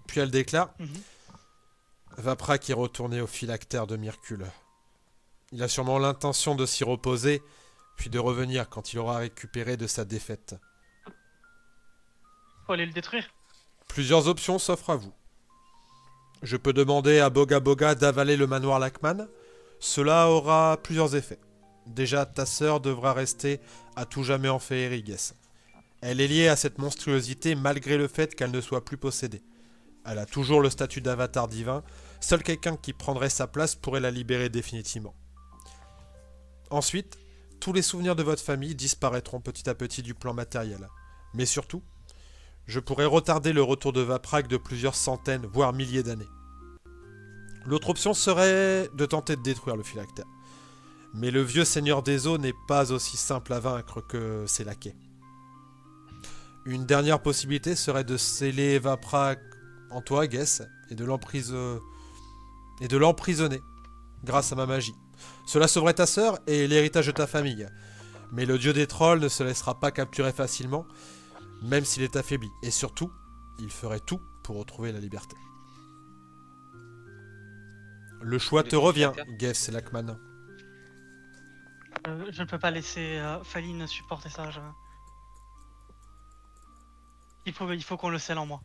Puis elle déclare... Mhm. Vaprak est retourné au phylactère de Myrcule. Il a sûrement l'intention de s'y reposer, puis de revenir quand il aura récupéré de sa défaite. Faut aller le détruire. Plusieurs options s'offrent à vous. Je peux demander à Boga Boga d'avaler le manoir Lackman. Cela aura plusieurs effets. Déjà, ta sœur devra rester à tout jamais en féerie, Guess. Elle est liée à cette monstruosité malgré le fait qu'elle ne soit plus possédée. Elle a toujours le statut d'avatar divin. Seul quelqu'un qui prendrait sa place pourrait la libérer définitivement. Ensuite, tous les souvenirs de votre famille disparaîtront petit à petit du plan matériel. Mais surtout, je pourrais retarder le retour de Vaprak de plusieurs centaines, voire milliers d'années. L'autre option serait de tenter de détruire le phylactère. Mais le vieux seigneur des eaux n'est pas aussi simple à vaincre que ses laquais. Une dernière possibilité serait de sceller Vaprak en toi, Guess, et de l'emprisonner grâce à ma magie. Cela sauverait ta sœur et l'héritage de ta famille. Mais le dieu des trolls ne se laissera pas capturer facilement, même s'il est affaibli. Et surtout, il ferait tout pour retrouver la liberté. Le choix te revient, Guess Lackman. Je ne peux pas laisser Faline supporter ça. Il faut qu'on le scelle en moi.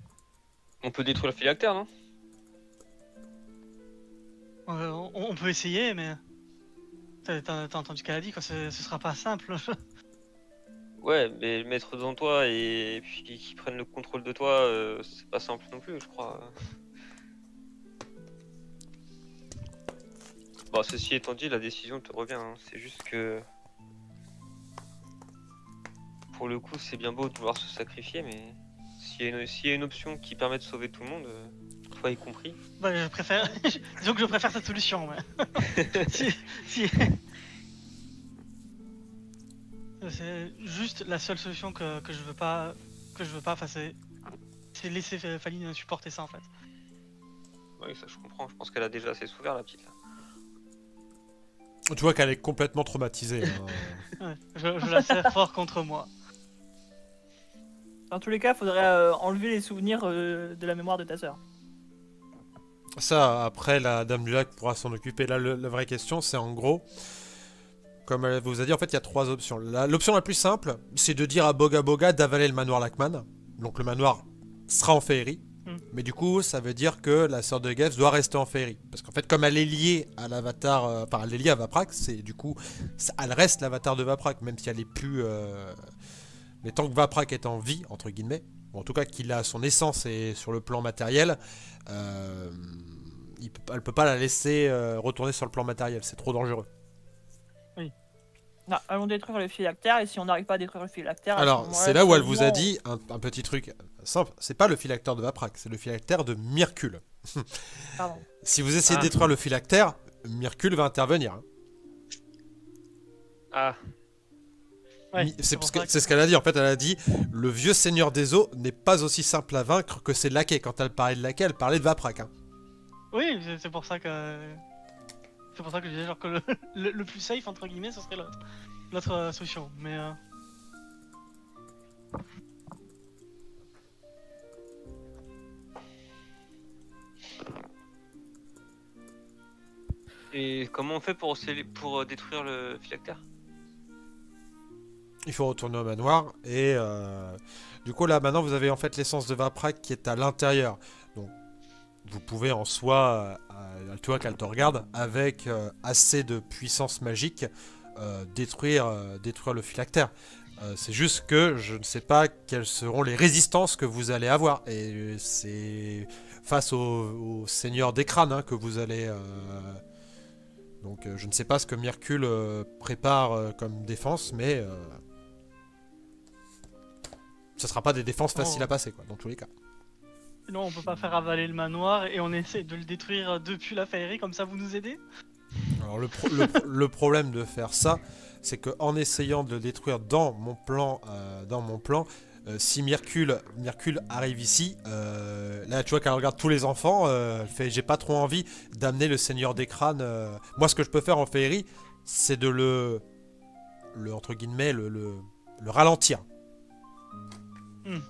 On peut détruire le phylactère, non? On peut essayer, mais t'as entendu ce qu'elle a dit, quoi. Ce sera pas simple. Ouais, mais le mettre devant toi et puis qu'ils prennent le contrôle de toi, c'est pas simple non plus, je crois. Bon, ceci étant dit, la décision te revient, hein. C'est juste que... Pour le coup, c'est bien beau de vouloir se sacrifier, mais... S'il y a une option qui permet de sauver tout le monde, toi y compris... Bah, je préfère. Disons que je préfère cette solution, mais. si. C'est juste la seule solution que je veux pas. Enfin, c'est laisser Faline supporter ça en fait. Oui, ça je comprends. Je pense qu'elle a déjà assez souffert, la petite là. Tu vois qu'elle est complètement traumatisée. Hein. Ouais, je la serre fort contre moi. Dans tous les cas, il faudrait enlever les souvenirs de la mémoire de ta sœur. Ça, après, la Dame du Lac pourra s'en occuper. Là, la vraie question, c'est en gros, comme elle vous a dit, en fait, il y a 3 options. L'option la plus simple, c'est de dire à Boga Boga d'avaler le manoir Lackman. Donc le manoir sera en féerie. Mais du coup, ça veut dire que la sœur de Gex doit rester en féerie. Parce qu'en fait, comme elle est liée à l'avatar, enfin, elle est liée à Vaprak, c'est du coup, elle reste l'avatar de Vaprak, même si elle est plus. Mais tant que Vaprak est en vie, entre guillemets, ou en tout cas qu'il a son essence et sur le plan matériel, elle peut pas la laisser retourner sur le plan matériel, c'est trop dangereux. Non, allons détruire le phylactère, et si on n'arrive pas à détruire le phylactère... Alors, c'est là où elle vous a dit un petit truc simple, c'est pas le phylactère de Vaprak, c'est le phylactère de Myrkul. Pardon. Si vous essayez de détruire le phylactère, Myrkul va intervenir. Hein. Ah, Ouais, C'est pour ça que- ce qu'elle a dit, en fait elle a dit le vieux seigneur des eaux n'est pas aussi simple à vaincre que c'est Laquais. Quand elle parlait de Laquais, elle parlait de Vaprak. Hein. Oui, c'est pour ça que... C'est pour ça que je disais genre que le plus safe, entre guillemets, ce serait l'autre solution. Mais... et comment on fait pour détruire le phylactère? Il faut retourner au manoir et du coup là maintenant vous avez en fait l'essence de Vaprak qui est à l'intérieur. Donc vous pouvez en soi, tu vois qu'elle te regarde, avec assez de puissance magique détruire le phylactère. C'est juste que je ne sais pas quelles seront les résistances que vous allez avoir. Et c'est face au seigneur des crânes hein, que vous allez... Donc je ne sais pas ce que Myrkul prépare comme défense, mais... ce sera pas des défenses faciles à passer, quoi, dans tous les cas. Non, on peut pas faire avaler le manoir et on essaie de le détruire depuis la féerie, comme ça vous nous aidez? Alors le problème de faire ça, c'est que en essayant de le détruire dans mon plan, si Myrkul arrive ici, là tu vois qu'elle regarde tous les enfants, elle fait j'ai pas trop envie d'amener le seigneur des crânes. Moi ce que je peux faire en féerie, c'est de le entre guillemets le ralentir.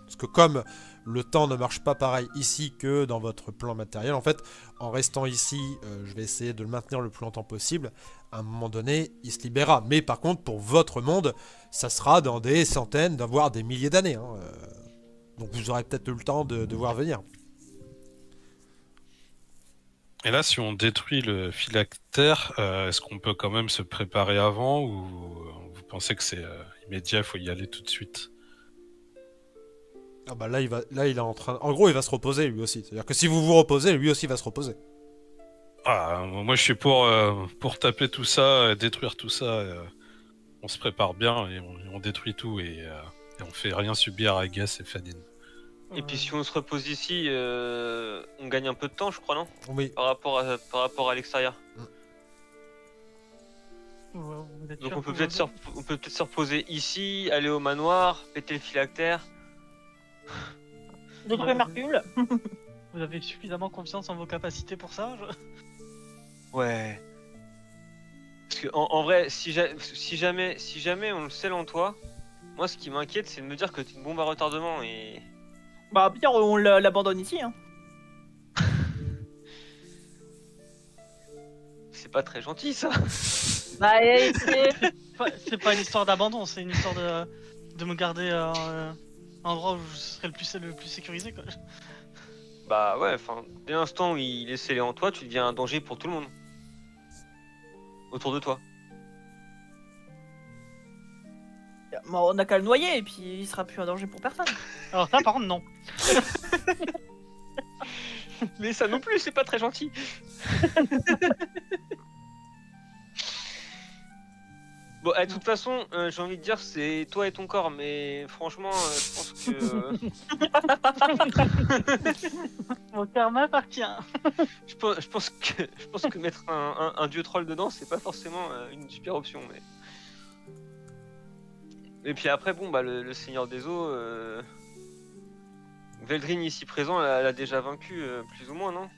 Parce que comme le temps ne marche pas pareil ici que dans votre plan matériel, en fait, en restant ici, je vais essayer de le maintenir le plus longtemps possible. À un moment donné, il se libérera. Mais par contre, pour votre monde, ça sera dans des centaines, voire des milliers d'années. Hein. Donc vous aurez peut-être eu le temps de voir venir. Et là, si on détruit le phylactère, est-ce qu'on peut quand même se préparer avant ou vous pensez que c'est immédiat, il faut y aller tout de suite? Ah bah là il est en train... En gros, il va se reposer lui aussi. C'est-à-dire que si vous vous reposez, lui aussi va se reposer. Ah, moi je suis pour taper tout ça, détruire tout ça. On se prépare bien et on détruit tout et on fait rien subir à Gas et Fadine. Et puis si on se repose ici, on gagne un peu de temps, je crois, non? Oui. Par rapport à l'extérieur. Vous êtes Donc sûr on peut que peut-être se reposer ici, aller au manoir, péter le phylactère. Détruire Myrkul. vous avez suffisamment confiance en vos capacités pour ça? Ouais. Parce que en vrai, si jamais on le scelle en toi, moi ce qui m'inquiète c'est de me dire que t'es une bombe à retardement et... Bah pire, on l'abandonne ici. Hein. C'est pas très gentil ça. Bah C'est pas une histoire d'abandon, c'est une histoire de me garder un endroit où je serais le plus sécurisé, quoi. Bah ouais, enfin, dès l'instant où il est scellé en toi, tu deviens un danger pour tout le monde. Autour de toi. Bon, on a qu'à le noyer et puis il sera plus un danger pour personne. Alors ça, par contre, non. Mais ça non plus, c'est pas très gentil. Bon, de toute façon, j'ai envie de dire c'est toi et ton corps, mais franchement, je pense que... Mon cœur m'appartient. je pense que mettre un dieu troll dedans, c'est pas forcément une super option, mais... Et puis après, bon, bah le Seigneur des Eaux... Veldrin ici présent, elle a déjà vaincu, plus ou moins, non?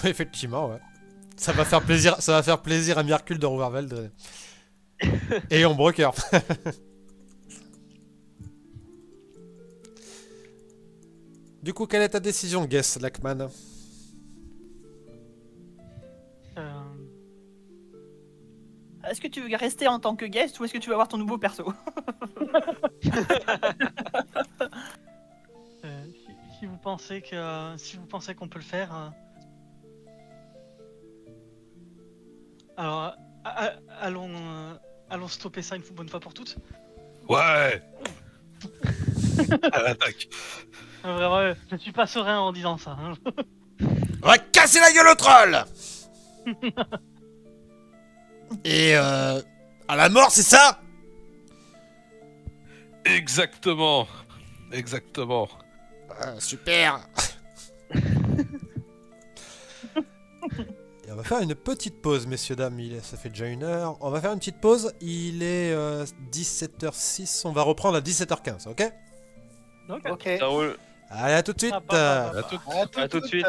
Effectivement, ouais. Ça va faire plaisir à Myrkul de revoir Veldrin. Et Ombrecoeur. Du coup, quelle est ta décision, Guess, Lackman? Euh, Est-ce que tu veux rester en tant que guest ou est-ce que tu veux avoir ton nouveau perso? si vous pensez qu'on peut le faire, alors allons stopper ça une bonne fois pour toutes. Ouais. À l'attaque. Vraiment, je suis pas serein en disant ça. Hein. On va casser la gueule au troll. Et à la mort, c'est ça? Exactement. Exactement. Ah, super. Et on va faire une petite pause, messieurs, dames. Ça fait déjà 1 heure. On va faire une petite pause. Il est 17h06. On va reprendre à 17h15, ok? Ok. Ça roule. Allez, à tout de suite. Ah, À tout. À tout À tout de suite.